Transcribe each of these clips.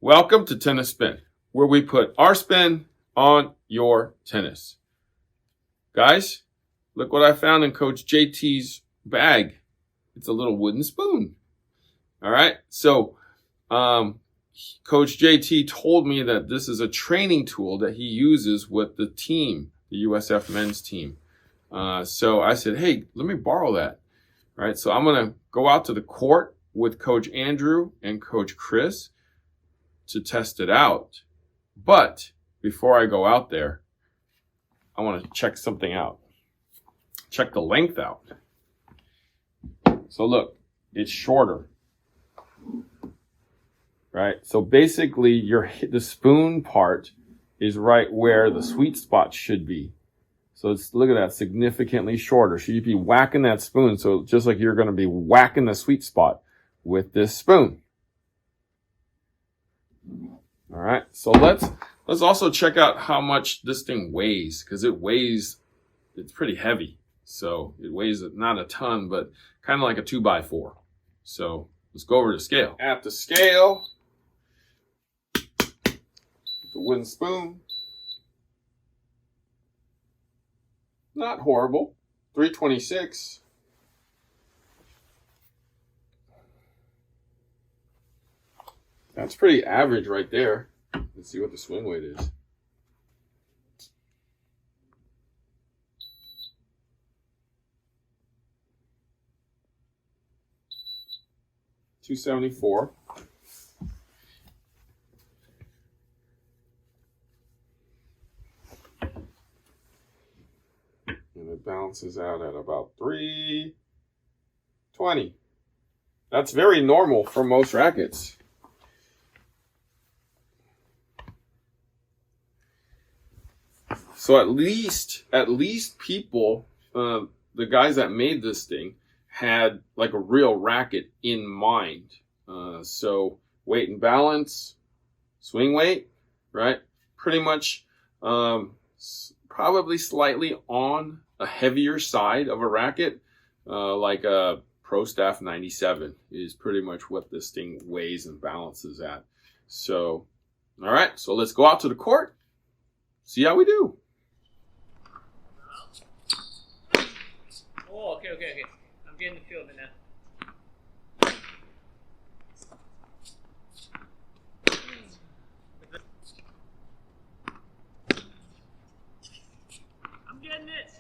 Welcome to Tennis Spin, where we put our spin on your tennis. Guys, look what I found in Coach JT's bag. It's a little wooden spoon. All right, so Coach JT told me that this is a training tool that he uses with the team, the USF men's team. So I said, hey, let me borrow that. All right, so I'm going to go out to the court with Coach Andrew and Coach Chris to test it out. But before I go out there, I want to check something out. Check the length out. So look, it's shorter. Right? So basically the spoon part is right where the sweet spot should be. So look at that, significantly shorter. So you'd be whacking that spoon. So just like you're going to be whacking the sweet spot with this spoon. All right, so let's also check out how much this thing weighs, because it's pretty heavy. So it weighs not a ton, but kind of like a 2x4. So let's go over to scale. At the scale, the wooden spoon. Not horrible. 326. That's pretty average right there. Let's see what the swing weight is. $274. And it balances out at about 320. That's very normal for most rackets. So at least people, the guys that made this thing had like a real racket in mind. So weight and balance, swing weight, right? Pretty much, probably slightly on a heavier side of a racket, like a Pro Staff 97 is pretty much what this thing weighs and balances at. So, all right, so let's go out to the court, see how we do. Oh, okay. I'm getting the feel of it now. I'm getting it.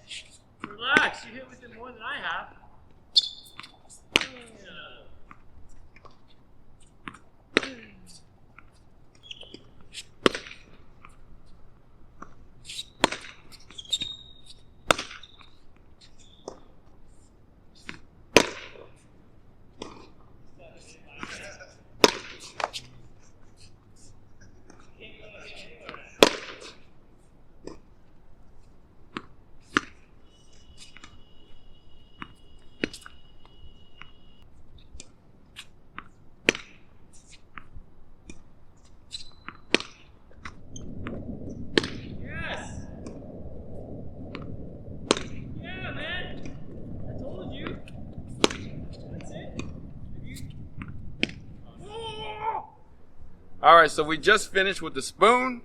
Relax. You hit with it more than I have. All right, so we just finished with the spoon.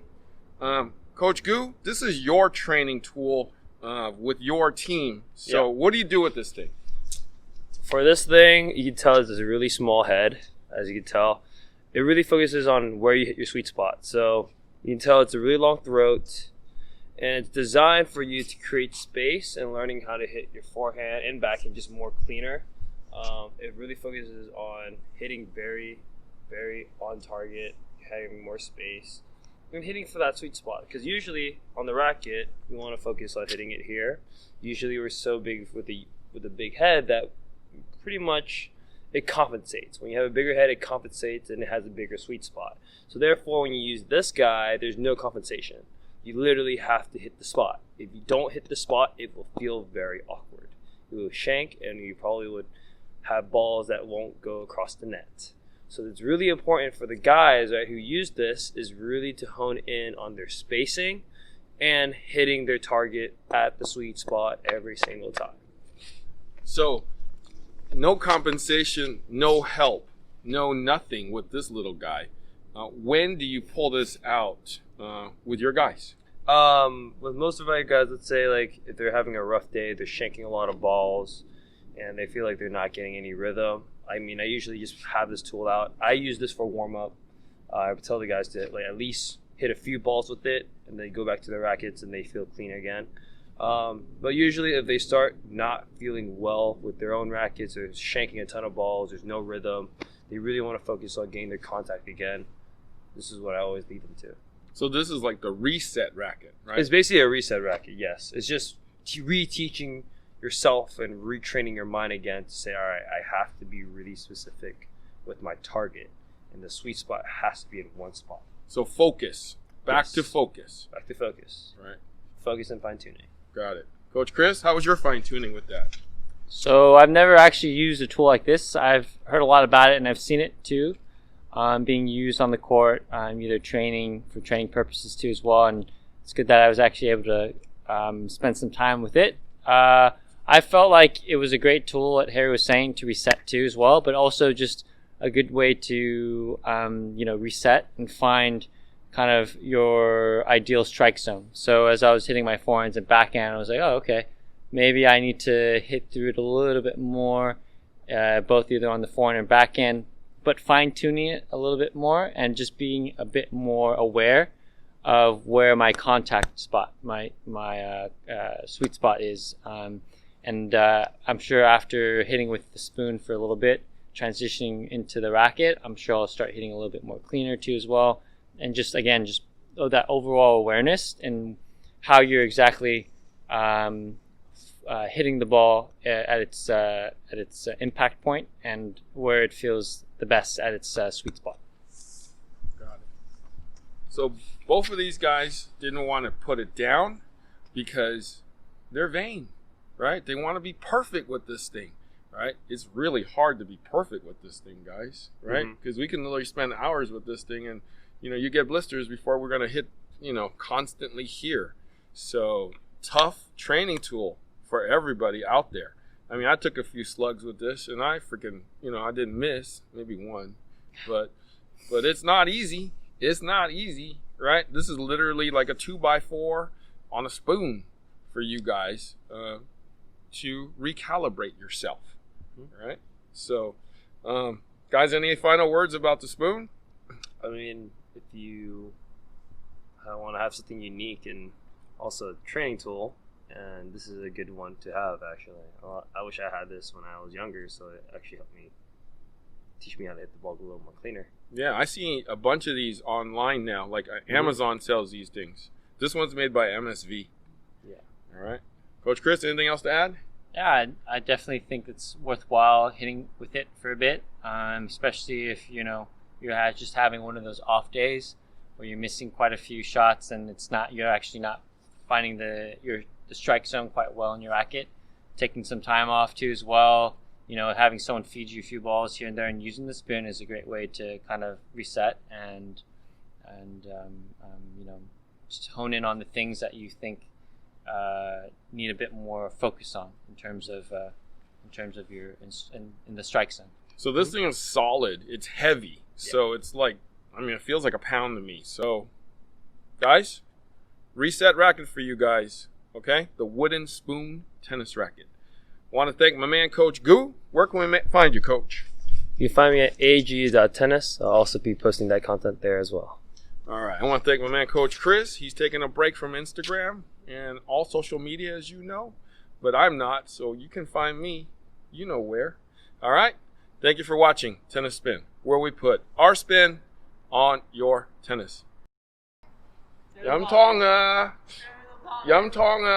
Coach Gu, this is your training tool with your team. So What do you do with this thing? For this thing, you can tell it's a really small head, as you can tell. It really focuses on where you hit your sweet spot. So you can tell it's a really long throat, and it's designed for you to create space and learning how to hit your forehand and backhand just more cleaner. It really focuses on hitting very, very on target, having more space, and hitting for that sweet spot. Because usually on the racket, we want to focus on hitting it here. Usually we're so big with a big head that pretty much it compensates. When you have a bigger head, it compensates and it has a bigger sweet spot. So therefore, when you use this guy, there's no compensation. You literally have to hit the spot. If you don't hit the spot, it will feel very awkward. It will shank, and you probably would have balls that won't go across the net. So it's really important for the guys, right, who use this is really to hone in on their spacing and hitting their target at the sweet spot every single time. So no compensation, no help, no nothing with this little guy. When do you pull this out with your guys? With most of my guys, let's say like if they're having a rough day, they're shanking a lot of balls, and they feel like they're not getting any rhythm. I mean, I usually just have this tool out. I use this for warm up. I would tell the guys to like at least hit a few balls with it, and then go back to their rackets, and they feel clean again. But usually, if they start not feeling well with their own rackets, or shanking a ton of balls, there's no rhythm, they really want to focus on getting their contact again. This is what I always lead them to. So this is like the reset racket, right? It's basically a reset racket, yes. It's just reteaching yourself and retraining your mind again to say, all right, I have to be really specific with my target, and the sweet spot has to be in one spot. So focus. Back to focus. Back to focus. Right. Focus and fine-tuning. Got it. Coach Chris, how was your fine-tuning with that? So I've never actually used a tool like this. I've heard a lot about it, and I've seen it too. Being used on the court, either training for training purposes too as well, and it's good that I was actually able to spend some time with it. I felt like it was a great tool, what Harry was saying, to reset too as well, but also just a good way to reset and find kind of your ideal strike zone. So as I was hitting my forehands and backhand, I was like, oh, okay, maybe I need to hit through it a little bit more, both either on the forehand and backhand, but fine-tuning it a little bit more and just being a bit more aware of where my contact spot, my sweet spot is. And I'm sure after hitting with the spoon for a little bit, transitioning into the racket, I'm sure I'll start hitting a little bit more cleaner too as well. And just, again, just that overall awareness and how you're exactly hitting the ball at its impact point and where it feels the best at its sweet spot. Got it. So both of these guys didn't want to put it down because they're vain, right? They want to be perfect with this thing, right? It's really hard to be perfect with this thing, guys, right? Because we can literally spend hours with this thing, and you get blisters before we're going to hit, constantly here. So tough training tool for everybody out there. I mean, I took a few slugs with this, and I freaking, I didn't miss, maybe one, but it's not easy. It's not easy, right? This is literally like a 2x4 on a spoon for you guys to recalibrate yourself, right? So, guys, any final words about the spoon? I mean, if you want to have something unique and also a training tool, and this is a good one to have, actually. I wish I had this when I was younger, so it actually helped me teach me how to hit the ball a little more cleaner. Yeah, I see a bunch of these online now. Like Amazon sells these things. This one's made by MSV. Yeah. All right. Coach Chris, anything else to add? Yeah, I definitely think it's worthwhile hitting with it for a bit, especially if, you're just having one of those off days where you're missing quite a few shots and you're actually not finding the strike zone quite well in your racket. Taking some time off too as well. Having someone feed you a few balls here and there and using the spoon is a great way to kind of reset and just hone in on the things that you think need a bit more focus on in terms of your in the strike zone. So this thing is solid. It's heavy. Yeah. So it's like, it feels like a pound to me. So, guys, reset racket for you guys. Okay, the wooden spoon tennis racket. Want to thank my man, Coach Goo. Where can we find you, Coach? You can find me at ag.tennis. I'll also be posting that content there as well. All right. I want to thank my man, Coach Chris. He's taking a break from Instagram and all social media, as you know. But I'm not, so you can find me, where. All right. Thank you for watching Tennis Spin, where we put our spin on your tennis. Yum Tonga. Yum Tonga.